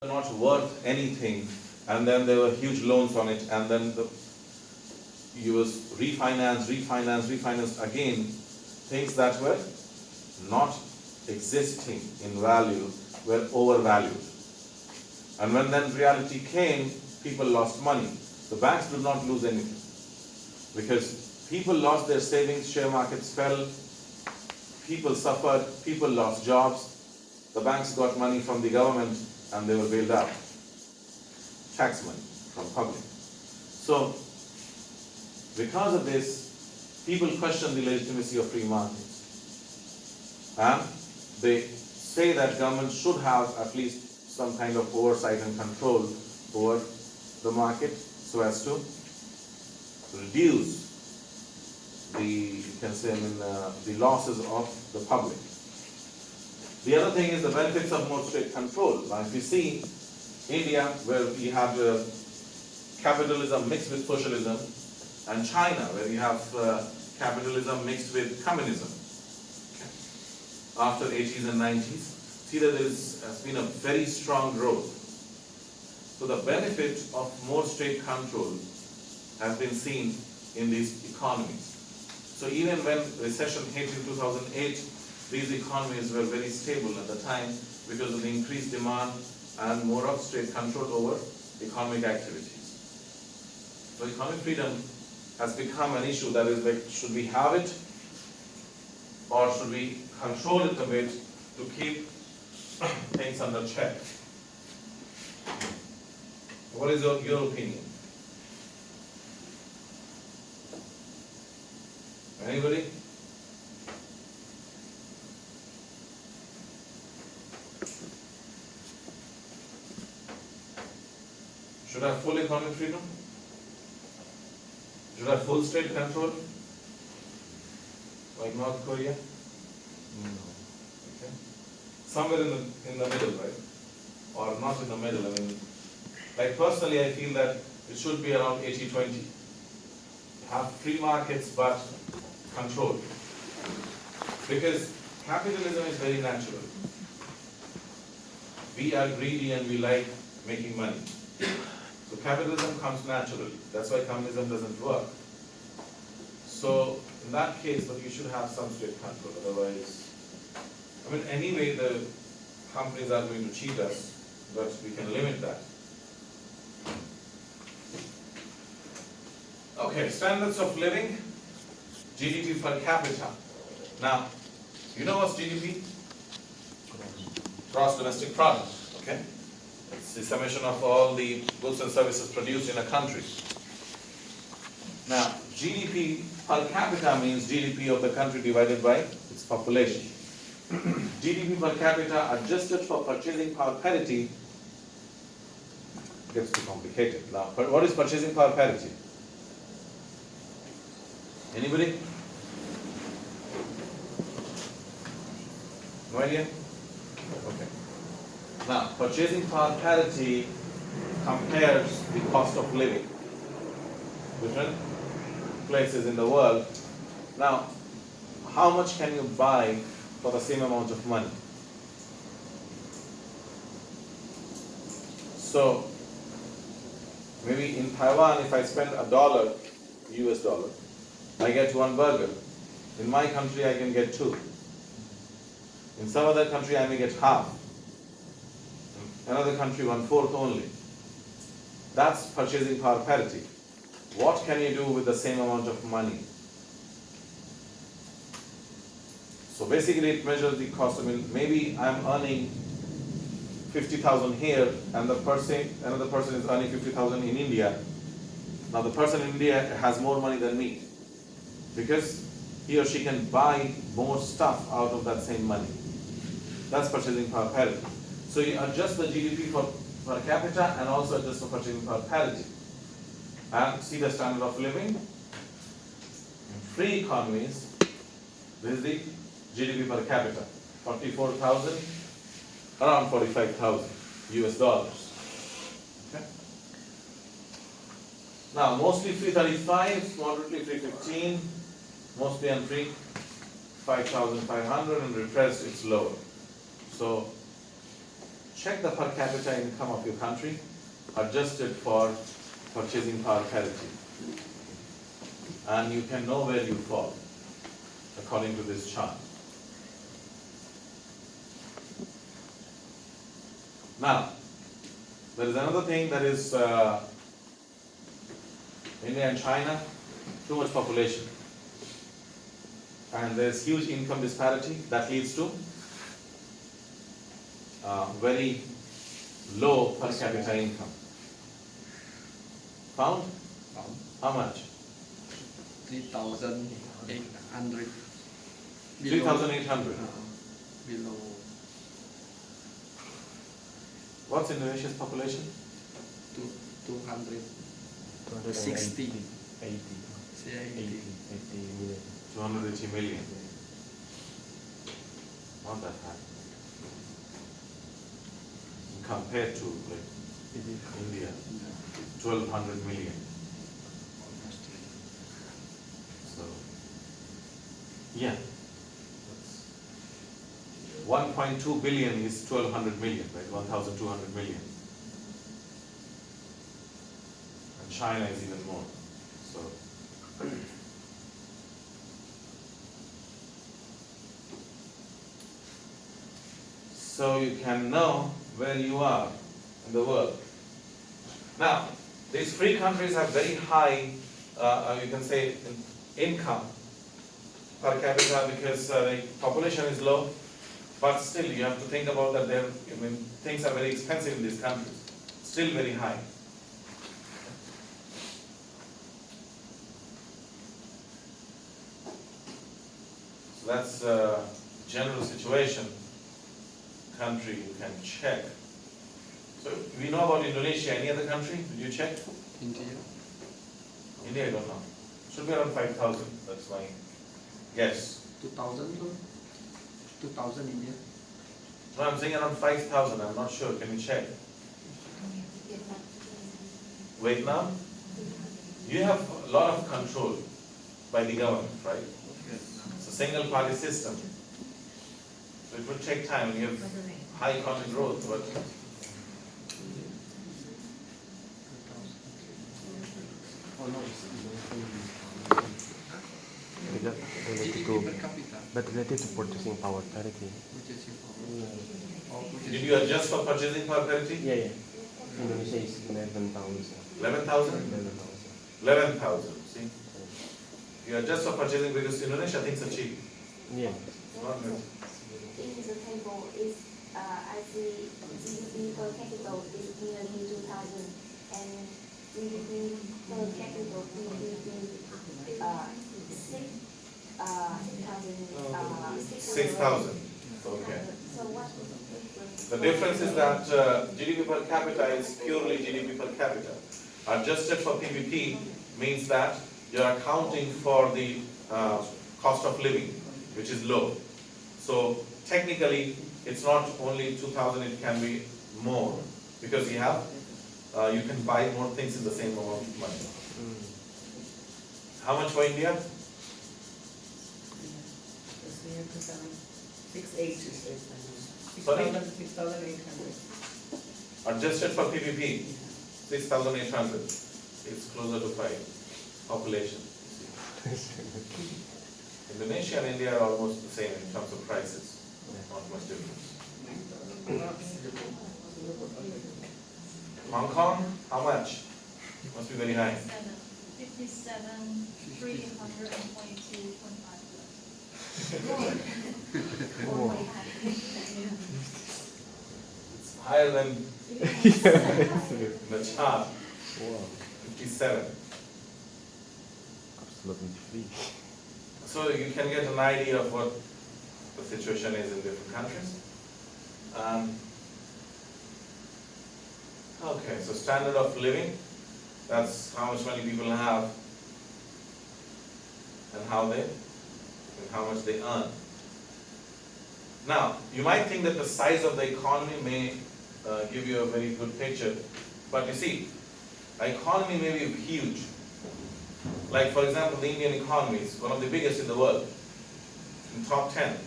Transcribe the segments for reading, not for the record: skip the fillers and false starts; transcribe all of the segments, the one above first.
not worth anything, and then there were huge loans on it, and then you was refinanced again. Things that were not existing in value were overvalued. And when then reality came, people lost money. The banks did not lose anything because people lost their savings, share markets fell, people suffered, people lost jobs. The banks got money from the government and they were bailed out. Tax money from public. So, because of this, people question the legitimacy of free markets. And they say that government should have at least some kind of oversight and control over the market so as to reduce the losses of the public. The other thing is the benefits of more strict control. Now, if you see India, where you have capitalism mixed with socialism, and China, where you have capitalism mixed with communism, after 80s and 90s, see that there has been a very strong growth. So the benefit of more state control has been seen in these economies. So even when recession hit in 2008, these economies were very stable at the time because of the increased demand and more of state control over economic activities. So economic freedom has become an issue that is like, should we have it or should we control it a bit to keep things under check? What is your opinion? Anybody? Should have full economic freedom? Should have full state control? Like North Korea? No. Okay. Somewhere in the middle, right? Or not in the middle. I mean, like personally, I feel that it should be around 80-20. Have free markets but controlled. Because capitalism is very natural. We are greedy and we like making money. So capitalism comes naturally. That's why communism doesn't work. So in that case, but you should have some state control. Otherwise, I mean, anyway, the companies are going to cheat us, but we can limit that. Okay, standards of living, GDP per capita. Now, you know what's GDP? Gross domestic product. Okay. It's the summation of all the goods and services produced in a country. Now, GDP per capita means GDP of the country divided by its population. GDP per capita adjusted for purchasing power parity gets too complicated. Now, what is purchasing power parity? Anybody? No idea? Okay. Now, purchasing power parity compares the cost of living. Different places in the world. Now, how much can you buy for the same amount of money? So, maybe in Taiwan, if I spend $1, US dollar, I get one burger. In my country, I can get two. In some other country, I may get half. In another country, 1/4 only. That's purchasing power parity. What can you do with the same amount of money? So basically, it measures the cost. I mean, maybe I'm earning 50,000 here, and another person is earning 50,000 in India. Now, the person in India has more money than me, because he or she can buy more stuff out of that same money. That's purchasing power parity. So you adjust the GDP per capita and also adjust for purchasing power parity. And see the standard of living. In free economies, this is the GDP per capita. 44,000, around 45,000 US dollars. Okay. Now, mostly free 35, moderately free 15, mostly unfree 5,500, and repressed it's lower. So check the per capita income of your country, adjusted for purchasing power parity. And you can know where you fall according to this chart. Now, there is another thing that is India and China, too much population. And there's huge income disparity that leads to very low per capita income. Found? How much? 3,800. 3,800. Below. What's Indonesia's population? 260. 80 million. 280 million. Not that high. Compared to like India, 1,200 million. So, yeah. 1.2 billion is 1,200 million, right? 1,200 million. And China is even more. So, you can know where you are in the world. Now, these three countries have very high, you can say, income per capita because the population is low. But still, you have to think about that. Things are very expensive in these countries. Still very high. So that's a general situation. Country you can check. So we know about Indonesia. Any other country? Did you check? India. India, I don't know. Should be around 5,000. That's my guess. 2,000. 2,000 India. No, I'm saying around 5,000. I'm not sure. Can you check? Vietnam? You have a lot of control by the government, right? It's a single party system. So it would take time. You have high economic growth, but GDP per capita. But related to purchasing power parity. did you adjust for purchasing power parity? Yeah. Indonesia is 11,000. 11,000? 11,000. 11,000. See? You adjust for purchasing because Indonesia things are cheap. Yeah. Not good. In the table is I see GDP per capita is nearly 2,000 and GDP per capita will be 6,000. Okay. So what is the difference? The difference is that GDP per capita is purely GDP per capita. Adjusted for PPP means that you're accounting for the cost of living, which is low. So technically, it's not only 2,000, it can be more because you can buy more things in the same amount of money. How much for India? 6,800. Adjusted for PPP, 6,800. It's closer to 5 population. Indonesia and India are almost the same in terms of prices. Not much difference. Hong Kong, how much? Must be very high. 57, 322.5. It's higher than the chart. Wow. 57. Absolutely free. So you can get an idea of what the situation is in different countries. Okay, so standard of living, that's how much money people have and how much they earn. Now, you might think that the size of the economy may give you a very good picture, but you see, the economy may be huge. Like for example, the Indian economy is one of the biggest in the world, in top 10.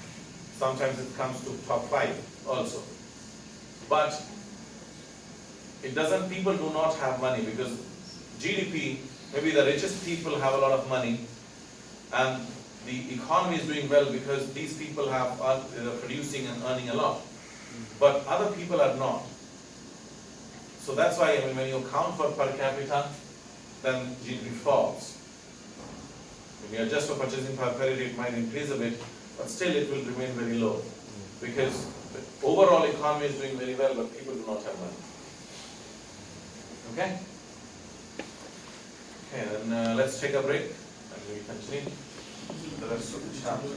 Sometimes it comes to top 5 also. But it doesn't, people do not have money because GDP, maybe the richest people have a lot of money and the economy is doing well because these people have are producing and earning a lot. But other people are not. So that's why, I mean, when you account for per capita, then GDP falls. When you adjust for purchasing power parity, it might increase a bit, but still it will remain very low. Because the overall economy is doing very well, but people do not have money. Okay? Okay, then let's take a break and we continue the rest of the chapter.